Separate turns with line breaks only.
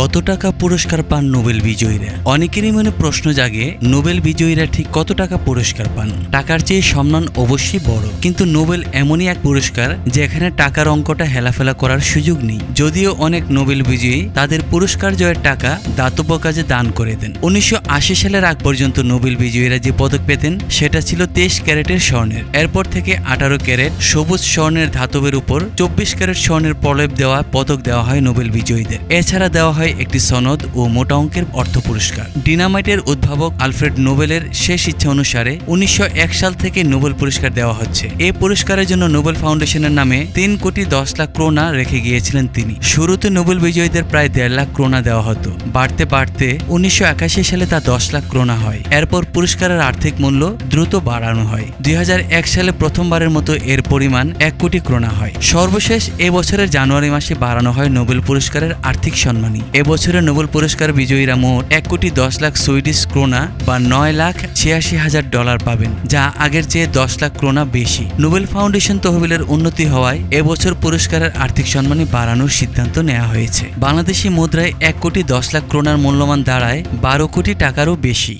কত টাকা পুরস্কার পান নোবেল বিজয়ীরা? অনেকেরই মনে প্রশ্ন জাগে, নোবেল বিজয়ীরা ঠিক কত টাকা পুরস্কার পান? টাকার চেয়ে সম্মান অবশ্যই বড়, কিন্তু নোবেল এমনই এক পুরস্কার যেখানে টাকার অঙ্কটা হেলাফেলা করার সুযোগ নেই। যদিও অনেক নোবেল বিজয়ী তাদের পুরস্কার জয়ের টাকা দাতব্য কাজে দান করে দেন। 1980 সালের আগ পর্যন্ত নোবেল বিজয়ীরা যে পদক পেতেন সেটা ছিল 23 ক্যারেটের স্বর্ণের। এরপর থেকে 18 ক্যারেট সবুজ স্বর্ণের ধাতবের উপর 24 ক্যারেট স্বর্ণের প্রলেপ দেওয়া পদক দেওয়া হয় নোবেল বিজয়ীদের। এছাড়া দেওয়া হয় একটি সনদ ও মোটা অঙ্কের অর্থ পুরস্কার। ডিনামাইটের উদ্ভাবক আলফ্রেড নোবেলের শেষ ইচ্ছা অনুসারে 1901 সাল থেকে নোবেল পুরস্কার দেওয়া হচ্ছে। এই পুরস্কারের জন্য নোবেল ফাউন্ডেশনের নামে 3,10,00,000 ক্রোনা রেখে গিয়েছিলেন তিনি। শুরুতে নোবেল বিজয়ীদের প্রায় 1.5 লাখ ক্রোনা দেওয়া হতো। বাড়তে বাড়তে 1981 সালে তা 10 লাখ ক্রোনা হয়। এরপর পুরস্কারের আর্থিক মূল্য দ্রুত বাড়ানো হয়। 2001 সালে প্রথমবারের মতো এর পরিমাণ 1 কোটি ক্রোনা হয়। সর্বশেষ এবছরের জানুয়ারি মাসে বাড়ানো হয় নোবেল পুরস্কারের আর্থিক সম্মানী। এবছরের নোবেল পুরস্কার বিজয়ীরা মোট 1,10,00,000 সুইডিশ ক্রোনা বা $9,86,000 পাবেন, যা আগের চেয়ে 10 লাখ ক্রোনা বেশি। নোবেল ফাউন্ডেশন তহবিলের উন্নতি হওয়ায় এবছর পুরস্কারের আর্থিক সম্মানী বাড়ানোর সিদ্ধান্ত নেওয়া হয়েছে। বাংলাদেশি মুদ্রায় 1,10,00,000 ক্রোনার মূল্যমান দাঁড়ায় 12 কোটি টাকারও বেশি।